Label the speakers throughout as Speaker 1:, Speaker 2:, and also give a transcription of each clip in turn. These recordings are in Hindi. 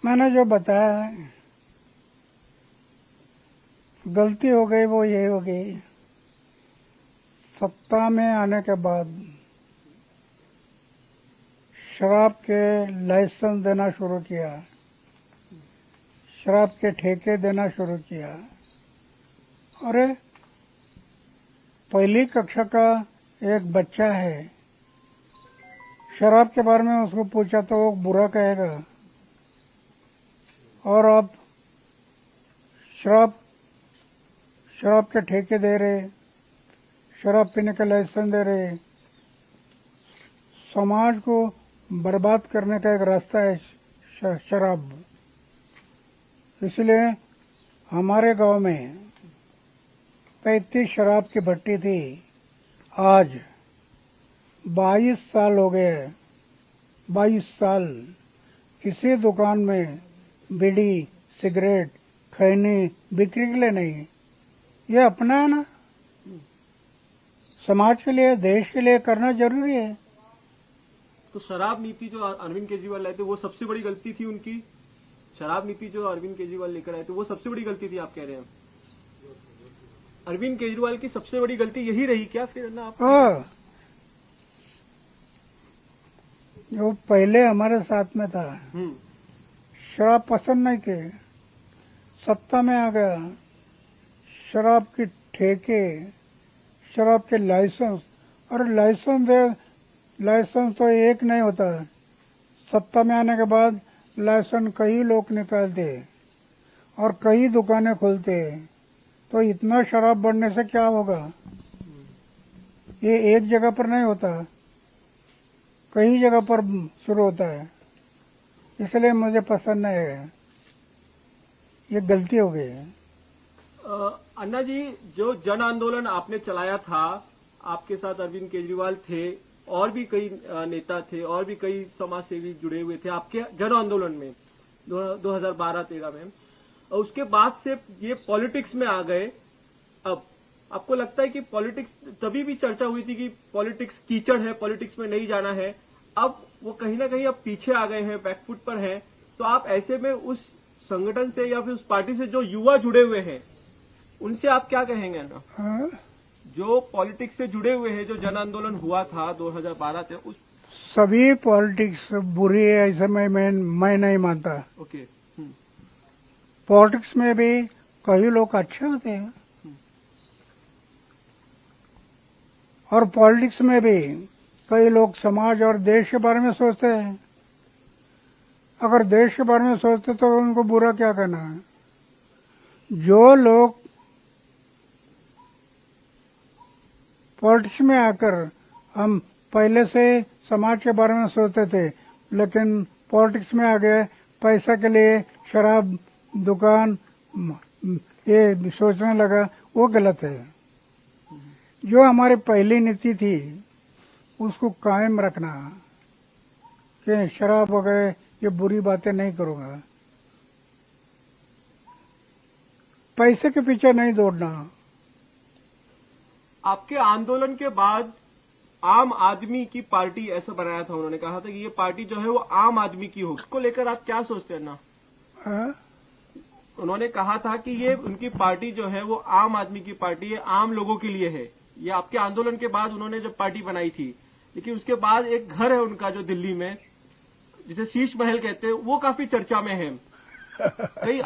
Speaker 1: मैंने जो बताया है, गलती हो गई वो ये हो गई, सत्ता में आने के बाद शराब के लाइसेंस देना शुरू किया, शराब के ठेके देना शुरू किया। अरे पहली कक्षा का एक बच्चा है, शराब के बारे में उसको पूछा तो वो बुरा कहेगा, और अब शराब के ठेके दे रहे, शराब पीने का लाइसेंस दे रहे। समाज को बर्बाद करने का एक रास्ता है शराब। इसलिए हमारे गांव में 35 शराब की भट्टी थी, आज 22 साल हो गए। 22 साल किसी दुकान में बीड़ी, सिगरेट, खैनी बिक्री के लिए नहीं। ये अपना है ना, समाज के लिए, देश के लिए करना जरूरी है।
Speaker 2: तो शराब नीति जो अरविंद केजरीवाल लाए थे वो सबसे बड़ी गलती थी उनकी। शराब नीति जो अरविंद केजरीवाल लेकर आए थे वो सबसे बड़ी गलती थी, आप कह रहे हैं। अरविंद केजरीवाल की सबसे बड़ी गलती यही रही क्या फिर ना आप?
Speaker 1: जो पहले हमारे साथ में था, शराब पसंद नहीं थे, सत्ता में आ गया, शराब के ठेके, शराब के लाइसेंस, और लाइसेंस तो एक नहीं होता। सत्ता में आने के बाद लाइसेंस कई लोग निकालते और कई दुकानें खोलते, तो इतना शराब बढ़ने से क्या होगा? ये एक जगह पर नहीं होता, कई जगह पर शुरू होता है। इसलिए मुझे पसंद नहीं है, ये गलती हो गई है।
Speaker 2: अन्ना जी, जो जन आंदोलन आपने चलाया था, आपके साथ अरविंद केजरीवाल थे, और भी कई नेता थे, और भी कई समाज सेवी जुड़े हुए थे आपके जन आंदोलन में 2012-13 में। और उसके बाद से ये पॉलिटिक्स में आ गए। अब आपको लगता है कि पॉलिटिक्स, तभी भी चर्चा हुई थी कि पॉलिटिक्स कीचड़ है, पॉलिटिक्स में नहीं जाना है, अब वो कहीं ना कहीं अब पीछे आ गए हैं, बैकफुट पर हैं। तो आप ऐसे में उस संगठन से या फिर उस पार्टी से जो युवा जुड़े हुए हैं उनसे आप क्या कहेंगे ना? जो पॉलिटिक्स से जुड़े हुए हैं, जो जन आंदोलन हुआ था 2012 से, उस
Speaker 1: सभी पॉलिटिक्स बुरी है ऐसा मैं नहीं मानता।
Speaker 2: ओके।
Speaker 1: पॉलिटिक्स में भी कई लोग अच्छे होते हैं, और पॉलिटिक्स में भी कई लोग समाज और देश के बारे में सोचते हैं। अगर देश के बारे में सोचते तो उनको बुरा क्या कहना है? जो लोग पॉलिटिक्स में आकर, हम पहले से समाज के बारे में सोचते थे, लेकिन पॉलिटिक्स में आ गए, पैसा के लिए शराब दुकान ये सोचने लगा, वो गलत है। जो हमारी पहली नीति थी उसको कायम रखना कि शराब वगैरह ये बुरी बातें नहीं करूंगा, पैसे के पीछे नहीं दौड़ना।
Speaker 2: आपके आंदोलन के बाद आम आदमी की पार्टी ऐसा बनाया था, उन्होंने कहा था कि ये पार्टी जो है वो आम आदमी की हो। उसको लेकर आप क्या सोचते हैं ना? उन्होंने कहा था कि ये उनकी पार्टी जो है वो आम आदमी की पार्टी है, आम लोगों के लिए है। ये आपके आंदोलन के बाद उन्होंने जब पार्टी बनाई थी, लेकिन उसके बाद एक घर है उनका जो दिल्ली में, जिसे शीश महल कहते हैं, वो काफी चर्चा में है। कई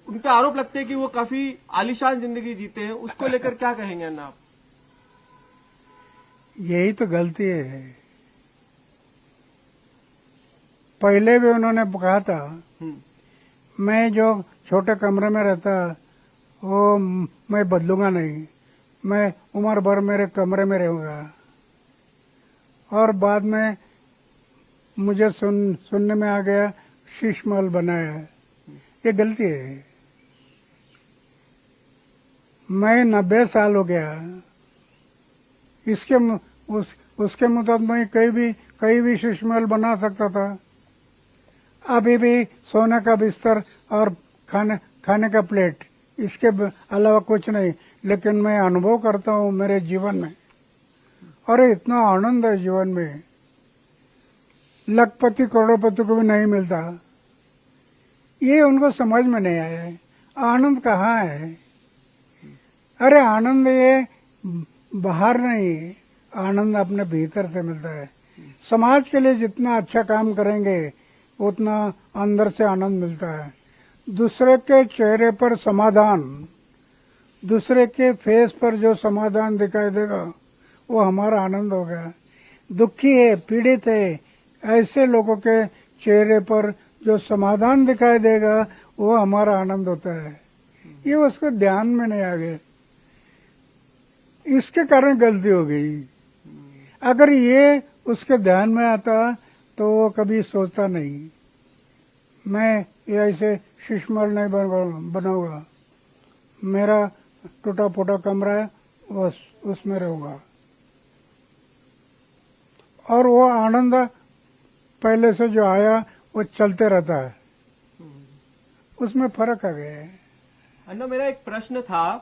Speaker 2: उन पर आरोप लगते हैं कि वो काफी आलीशान जिंदगी जीते हैं। उसको लेकर क्या कहेंगे ना आप?
Speaker 1: यही तो गलती है। पहले भी उन्होंने कहा था मैं जो छोटे कमरे में रहता वो मैं बदलूंगा नहीं, मैं उम्र भर मेरे कमरे में रहूंगा। और बाद में मुझे सुनने में आ गया शीश महल बनाया। ये गलती है। मैं 90 साल हो गया, उसके मुताबिक मैं कहीं भी शीश महल बना सकता था। अभी भी सोने का बिस्तर और खाने का प्लेट, इसके अलावा कुछ नहीं। लेकिन मैं अनुभव करता हूँ मेरे जीवन में, और इतना आनंद है जीवन में, लखपति करोड़पति को भी नहीं मिलता। ये उनको समझ में नहीं आया है। आनंद कहाँ है? अरे आनंद ये बाहर नहीं, आनंद अपने भीतर से मिलता है। समाज के लिए जितना अच्छा काम करेंगे उतना अंदर से आनंद मिलता है। दूसरे के चेहरे पर समाधान, दूसरे के फेस पर जो समाधान दिखाई देगा वो हमारा आनंद हो गया। दुखी है, पीड़ित है, ऐसे लोगों के चेहरे पर जो समाधान दिखाई देगा वो हमारा आनंद होता है। ये उसको ध्यान में नहीं आ गया, इसके कारण गलती हो गई। अगर ये उसके ध्यान में आता तो वो कभी सोचता नहीं मैं ये ऐसे शिशमल नहीं बनाऊंगा, मेरा टूटा फूटा कमरा है बस उसमें रहूंगा। और वो आनंद पहले से जो आया वो चलते रहता है, उसमें फर्क आ गया है।
Speaker 2: अन्ना, मेरा एक प्रश्न था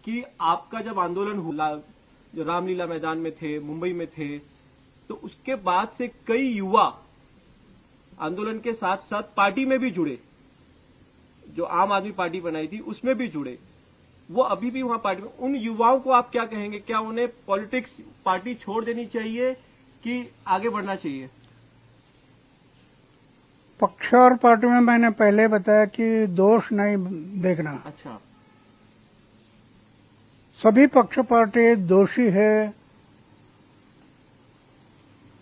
Speaker 2: कि आपका जब आंदोलन हुआ, जो रामलीला मैदान में थे, मुंबई में थे, तो उसके बाद से कई युवा आंदोलन के साथ साथ पार्टी में भी जुड़े, जो आम आदमी पार्टी बनाई थी उसमें भी जुड़े, वो अभी भी वहां पार्टी में। उन युवाओं को आप क्या कहेंगे? क्या उन्हें पॉलिटिक्स पार्टी छोड़ देनी चाहिए कि आगे बढ़ना चाहिए?
Speaker 1: पक्ष और पार्टी में मैंने पहले बताया कि दोष नहीं देखना।
Speaker 2: अच्छा,
Speaker 1: सभी पक्ष पार्टी दोषी है,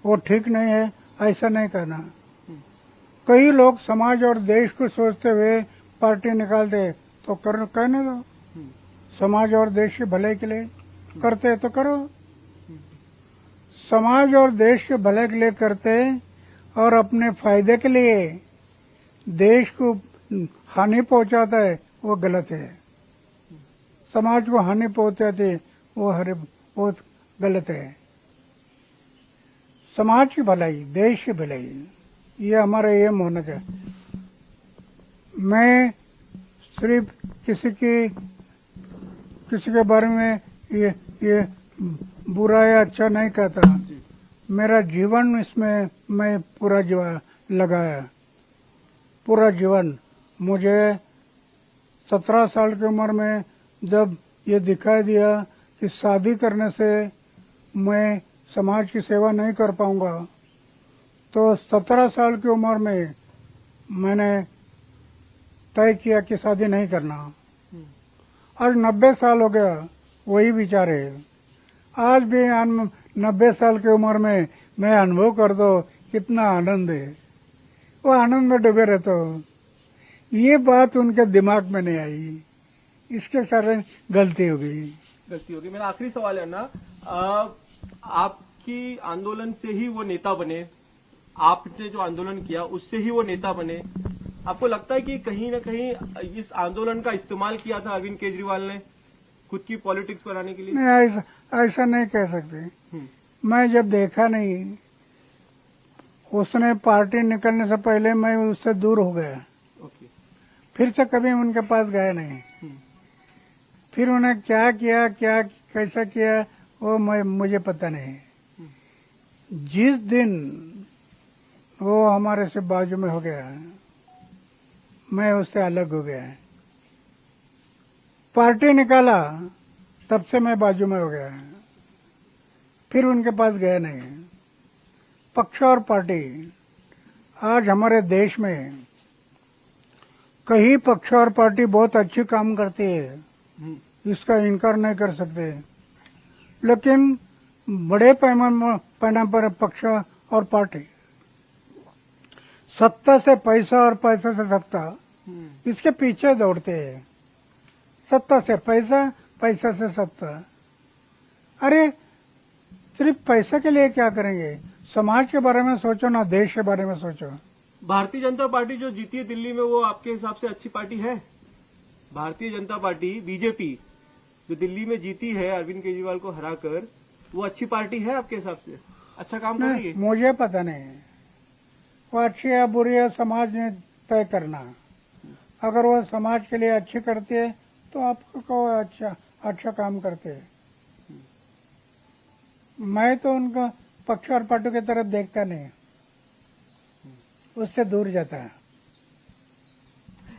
Speaker 1: वो ठीक नहीं है ऐसा नहीं कहना। कई लोग समाज और देश को सोचते हुए पार्टी निकालते तो कहने दो, समाज और देश के भले के लिए करते तो करो। समाज और देश के भले के लिए करते और अपने फायदे के लिए देश को हानि पहुंचाता है वो गलत है। समाज को हानि पहुंचाती वो गलत है। समाज की भलाई, देश की भलाई, ये हमारा एम होना चाहिए। मैं सिर्फ किसी के बारे में ये बुरा या अच्छा नहीं कहता। मेरा जीवन इसमें मैं पूरा जीवन लगाया, पूरा जीवन। मुझे 17 साल की उम्र में जब ये दिखाई दिया कि शादी करने से मैं समाज की सेवा नहीं कर पाऊंगा, तो 17 साल की उम्र में मैंने तय किया कि शादी नहीं करना। आज 90 साल हो गया, वही विचार है। आज भी 90 साल की उम्र में मैं अनुभव कर दो कितना आनंद है, वो आनंद में डूबे रहते हो। ये बात उनके दिमाग में नहीं आई, इसके कारण गलती हो गई।
Speaker 2: मेरा आखिरी सवाल है ना, आपकी आंदोलन से ही वो नेता बने, आपने जो आंदोलन किया उससे ही वो नेता बने। आपको लगता है कि कहीं ना कहीं इस आंदोलन का इस्तेमाल किया था अरविंद केजरीवाल ने खुद की पॉलिटिक्स बनाने के लिए?
Speaker 1: नहीं, ऐसा नहीं कह सकते। मैं जब देखा नहीं, उसने पार्टी निकलने से पहले मैं उससे दूर हो गया।
Speaker 2: ओके।
Speaker 1: फिर से कभी उनके पास गया नहीं। फिर उन्हें क्या किया, क्या कैसा किया वो मुझे पता नहीं। जिस दिन वो हमारे से बाजू में हो गया, मैं उससे अलग हो गया। पार्टी निकाला तब से मैं बाजू में हो गया, फिर उनके पास गया नहीं। पक्ष और पार्टी, आज हमारे देश में कई पक्ष और पार्टी बहुत अच्छी काम करती है, इसका इनकार नहीं कर सकते। लेकिन बड़े पैमाने पर पक्ष और पार्टी सत्ता से पैसा और पैसा से सत्ता, इसके पीछे दौड़ते हैं। सत्ता से पैसा, पैसा से सत्ता। अरे सिर्फ पैसे के लिए क्या करेंगे? समाज के बारे में सोचो ना, देश के बारे में सोचो।
Speaker 2: भारतीय जनता पार्टी जो जीती है दिल्ली में, वो आपके हिसाब से अच्छी पार्टी है? भारतीय जनता पार्टी, बीजेपी, जो दिल्ली में जीती है अरविंद केजरीवाल को हराकर, वो अच्छी पार्टी है आपके हिसाब से? अच्छा काम कर रही है?
Speaker 1: मुझे पता नहीं वो अच्छी है बुरी है, समाज ने तय करना। अगर वो समाज के लिए अच्छी करती है तो आपको कहो अच्छा काम करते हैं। मैं तो उनका पक्ष और पार्टी की तरफ देखता नहीं, उससे दूर जाता है।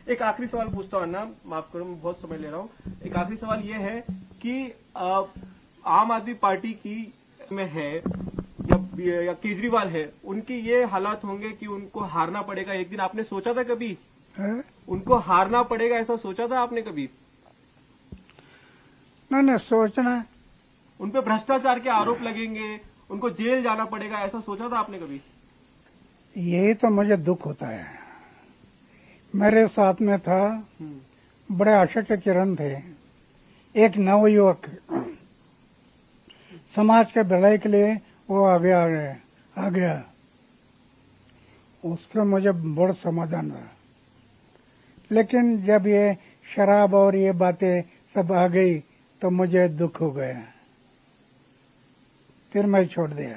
Speaker 2: एक आखिरी सवाल पूछता हूँ अन्ना, माफ करो मैं बहुत समय ले रहा हूँ। एक आखिरी सवाल ये है कि आम आदमी पार्टी की में है या केजरीवाल है, उनकी ये हालात होंगे कि उनको हारना पड़ेगा एक दिन, आपने सोचा था कभी
Speaker 1: है?
Speaker 2: उनको हारना पड़ेगा, ऐसा सोचा था आपने कभी?
Speaker 1: नहीं सोचना,
Speaker 2: उन पे भ्रष्टाचार के आरोप लगेंगे, उनको जेल जाना पड़ेगा, ऐसा सोचा था आपने कभी?
Speaker 1: यही तो मुझे दुख होता है। मेरे साथ में था, बड़े आशा के किरण थे, एक नवयुवक, समाज के भलाई के लिए वो आगे आ गया, उसका मुझे बड़ा समाधान रहा। लेकिन जब ये शराब और ये बातें सब आ गई तो मुझे दुख हो गया, फिर मैं छोड़ दिया।